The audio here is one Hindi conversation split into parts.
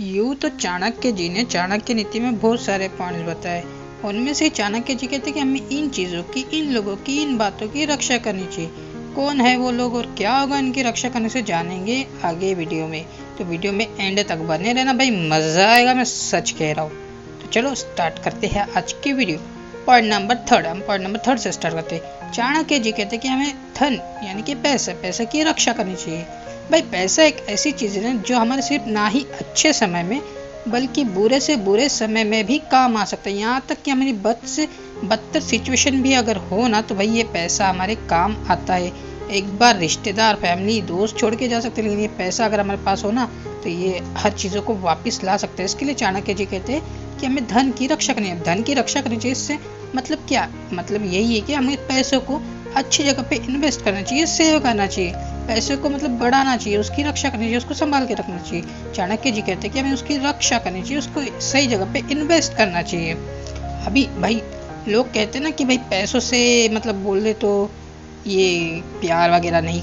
यूँ तो चाणक्य जी ने चाणक्य नीति में बहुत सारे पॉइंट्स बताए। उनमें से चाणक्य जी कहते हैं कि हमें इन चीज़ों की, इन लोगों की, इन बातों की रक्षा करनी चाहिए। कौन है वो लोग और क्या होगा इनकी रक्षा करने से, जानेंगे आगे वीडियो में। तो वीडियो में एंड तक बने रहना भाई, मज़ा आएगा, मैं सच कह रहा हूँ। तो चलो स्टार्ट करते हैं आज की वीडियो। पॉइंट नंबर थर्ड, हम पॉइंट नंबर थर्ड से स्टार्ट करते हैं। चाणक्य जी कहते हैं कि हमें धन यानी कि पैसे की रक्षा करनी चाहिए। भाई पैसा एक ऐसी चीज़ है जो हमारे सिर्फ ना ही अच्छे समय में बल्कि बुरे से बुरे समय में भी काम आ सकता है। यहाँ तक कि हमारी बद से बदतर सिचुएशन भी अगर हो ना, तो भाई ये पैसा हमारे काम आता है। एक बार रिश्तेदार, फैमिली, दोस्त छोड़ के जा सकते हैं, लेकिन ये पैसा अगर हमारे पास हो ना, तो ये हर चीज़ों को वापस ला सकते हैं। इसके लिए चाणक्य जी कहते हैं कि हमें धन की रक्षा करनी है। धन की रक्षा करनी चाहिए। इससे मतलब क्या, मतलब यही है कि हमें पैसों को अच्छी जगह पे इन्वेस्ट करना चाहिए, सेव करना चाहिए, पैसे को मतलब बढ़ाना चाहिए, उसकी रक्षा करनी चाहिए, उसको संभाल के रखना चाहिए। चाणक्य जी कहते हैं कि हमें उसकी रक्षा करनी चाहिए, उसको सही जगह पे इन्वेस्ट करना चाहिए। अभी भाई लोग कहते हैं ना कि भाई पैसों से मतलब बोल दे तो ये प्यार वगैरह नहीं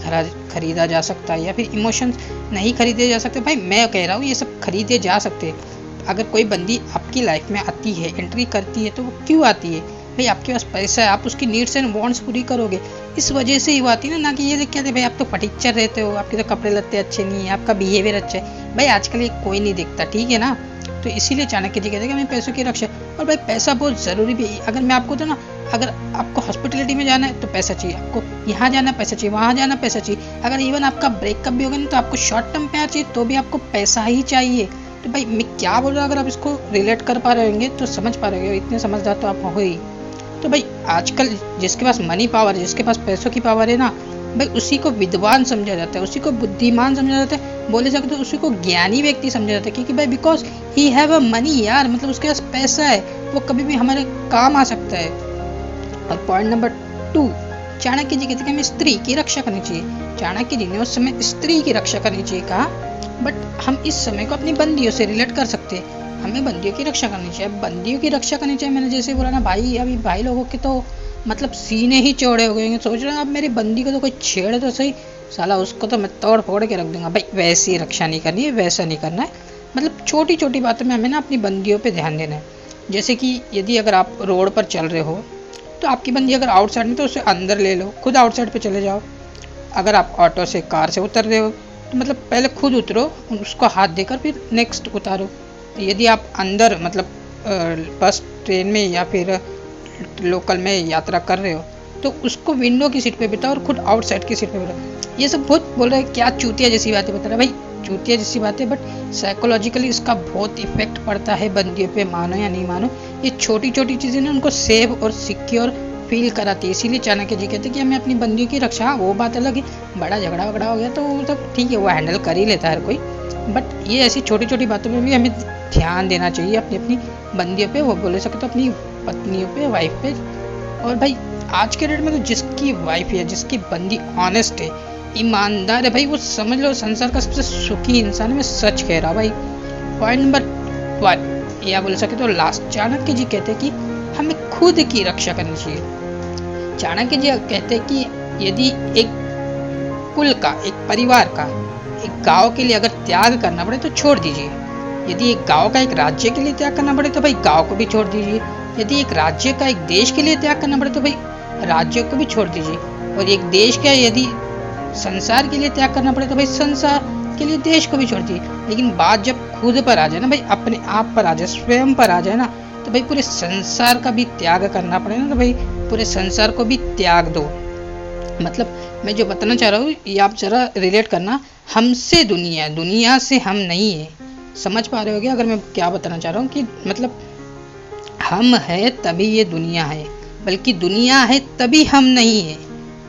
खरीदा जा सकता, या फिर इमोशंस नहीं खरीदे जा सकते। भाई मैं कह रहा हूँ ये सब खरीदे जा सकते। अगर कोई बंदी आपकी लाइफ में आती है, एंट्री करती है, तो वो क्यों आती है? भाई आपके पास पैसा है, आप उसकी नीड्स एंड वांट्स पूरी करोगे, इस वजह से ही वो आती है ना कि ये देख के भाई आप तो फटीचर रहते हो, आपके तो कपड़े लत्ते अच्छे नहीं है, आपका बिहेवियर अच्छा है। भाई आजकल ये कोई नहीं देखता, ठीक है ना। तो इसीलिए चाणक्य जी कहते हैं कि हमें पैसों की रक्षा। और भाई पैसा बहुत ज़रूरी भी है। अगर मैं आपको तो ना, अगर आपको हॉस्पिटलिटी में जाना है तो पैसा चाहिए, आपको यहाँ जाना पैसा चाहिए, वहाँ जाना पैसा चाहिए। अगर इवन आपका ब्रेकअप भी होगा ना, तो आपको शॉर्ट टर्म प्यार चाहिए, तो भी आपको पैसा ही चाहिए। तो भाई मैं क्या बोल रहा हूँ, अगर आप इसको रिलेट कर पा रहे होंगे तो समझ पा रहे हो, इतने समझदार तो आप हो ही। तो भाई आजकल जिसके पास मनी पावर है, जिसके पास पैसों की पावर है ना, भाई उसी को विद्वान समझा जाता है, उसी को बुद्धिमान समझा जाता है, बोले सकते तो उसी को ज्ञानी व्यक्ति समझा जाता है। क्योंकि भाई because he have a money यार, मतलब उसके पास पैसा है, वो कभी भी हमारे काम आ सकता है। और पॉइंट नंबर 2, चाणक्य जी कहते हैं कि हमें स्त्री की रक्षा करनी चाहिए। चाणक्य जी ने उस समय स्त्री की रक्षा करनी चाहिए कहा, बट हम इस समय को अपनी बंदियों से रिलेट कर सकते हैं। हमें बंदियों की रक्षा करनी चाहिए। बंदियों की रक्षा करनी चाहिए, मैंने जैसे बोला ना भाई, अभी भाई लोगों के तो मतलब सीने ही चौड़े हो गए। सोच रहे हैं अब मेरी बंदी को तो कोई छेड़े तो सही, साला उसको तो मैं तोड़ फोड़ के रख दूंगा। भाई वैसी रक्षा नहीं करनी है, वैसा नहीं करना है। मतलब छोटी छोटी बातों में हमें ना अपनी बंदियों पे ध्यान देना है। जैसे कि यदि अगर आप रोड पर चल रहे हो, तो आपकी बंदी अगर आउटसाइड में, तो उसे अंदर ले लो, खुद आउटसाइड पे चले जाओ। अगर आप ऑटो से, कार से उतर रहे हो, तो मतलब पहले खुद उतरो, उसको हाथ देकर फिर नेक्स्ट उतारो। यदि आप अंदर मतलब बस, ट्रेन में या फिर लोकल में यात्रा कर रहे हो, तो उसको विंडो की सीट पे बिठाओ और खुद आउटसाइड की सीट पे बिठाओ। ये सब बहुत बोल रहे हैं क्या चूतिया जैसी बातें बता रहे हैं। भाई चूतिया जैसी बातें, बट साइकोलॉजिकली इसका बहुत इफेक्ट पड़ता है बंदियों पे, मानो या नहीं मानो। ये छोटी छोटी चीज़ें ना उनको सेफ और सिक्योर फील कराती है। इसीलिए चाणक्य जी कहते हैं कि हमें अपनी बंदियों की रक्षा, वो बात अलग है, बड़ा झगड़ा वगड़ा हो गया तो मतलब ठीक है, वो हैंडल कर ही लेता है हर कोई, बट ये ऐसी छोटी छोटी बातों में भी हमें ध्यान देना चाहिए अपनी अपनी बंदियों पे, वो बोले सकते तो अपनी पत्नियों पे, वाइफ पे। और भाई आज के डेट में तो जिसकी वाइफ है, जिसकी बंदी ऑनेस्ट है, ईमानदार है, भाई वो समझ लो संसार का सबसे सुखी इंसान है। मैं सच कह रहा हूँ भाई। पॉइंट नंबर 1 या बोल सके तो लास्ट, चाणक्य जी कहते हैं कि हमें खुद की रक्षा करनी चाहिए। चाणक्य जी कहते हैं कि यदि एक कुल का, एक परिवार का, एक गांव के लिए अगर त्याग करना पड़े तो छोड़ दीजिए। यदि एक गांव का एक राज्य के लिए त्याग करना पड़े तो भाई गांव को भी छोड़ दीजिए। यदि एक राज्य का एक देश के लिए त्याग करना पड़े तो भाई राज्य को भी छोड़ दीजिए। और एक देश का यदि संसार के लिए त्याग करना पड़े तो भाई संसार के लिए देश को भी छोड़ दीजिए। लेकिन बात जब खुद पर आ जाए ना भाई, अपने आप पर आ जाए, स्वयं पर आ जाए ना, तो भाई पूरे संसार का भी त्याग करना पड़े ना, तो भाई पूरे संसार को भी त्याग दो। मतलब मैं जो बताना चाह रहा हूँ ये आप जरा रिलेट करना, हमसे दुनिया, दुनिया से हम नहीं है। समझ पा रहे होगे अगर मैं क्या बताना चाह रहा हूँ, कि मतलब हम है तभी ये दुनिया है, बल्कि दुनिया है तभी हम नहीं है।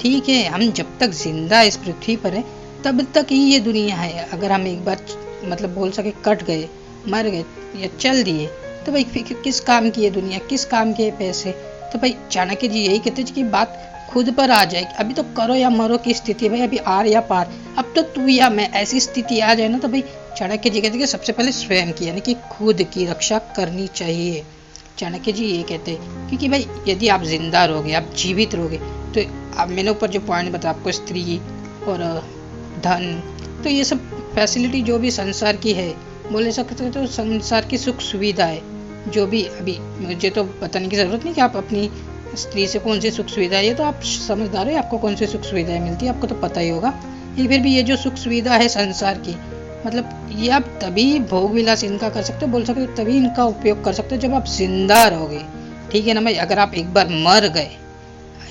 ठीक है, हम जब तक जिंदा इस पृथ्वी पर है तब तक ही ये दुनिया है। अगर हम एक बार मतलब बोल सके कट गए, मर गए या चल दिए, तो भाई किस काम की ये दुनिया, किस काम के पैसे। तो भाई चाणक्य जी यही कहते हैं कि बात खुद पर आ जाए। अभी तो करो या मरो की स्थिति, भाई अभी आर या पार, अब तो तू या मैं, ऐसी स्थिति आ जाए ना, तो भाई चाणक्य जी कहते हैं कि सबसे पहले स्वयं की यानी कि खुद की रक्षा करनी चाहिए। चाणक्य जी ये कहते हैं क्योंकि भाई यदि आप जिंदा रहोगे, आप जीवित रहोगे, तो अब मैंने ऊपर जो पॉइंट बताया आपको, स्त्री और धन, तो ये सब फैसिलिटी जो भी संसार की है, बोले सकते हो तो संसार की सुख सुविधा है। जो भी अभी मुझे तो बताने की ज़रूरत नहीं कि आप अपनी स्त्री से कौन सी सुख सुविधा है, ये तो आप समझदार हो, आपको कौन सी सुख सुविधाएं मिलती है आपको तो पता ही होगा। लेकिन फिर भी ये जो सुख सुविधा है संसार की, मतलब ये आप तभी भोग विलास इनका कर सकते हो, बोल सकते हो तभी इनका उपयोग कर सकते हो जब आप जिंदा रहोगे। ठीक है ना भाई, अगर आप एक बार मर गए,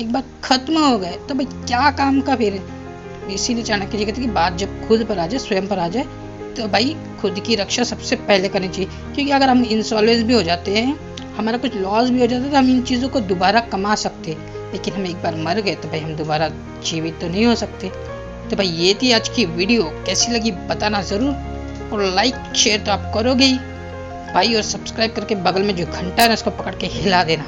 एक बार खत्म हो गए, तो भाई क्या काम का फिर। इसीलिए चाणक्य जी कहते हैं कि बात जब खुद पर आ जाए, स्वयं पर आ जाए, तो भाई खुद की रक्षा सबसे पहले करनी चाहिए। क्योंकि अगर हम इंसॉल्वेंस भी हो जाते हैं, हमारा कुछ लॉस भी हो जाता है, तो हम इन चीज़ों को दोबारा कमा सकते हैं। लेकिन हम एक बार मर गए तो भाई हम दोबारा जीवित तो नहीं हो सकते। तो भाई ये थी आज की वीडियो, कैसी लगी बताना ज़रूर, और लाइक शेयर तो आप करोगे ही भाई, और सब्सक्राइब करके बगल में जो घंटा है ना उसको पकड़ के हिला देना।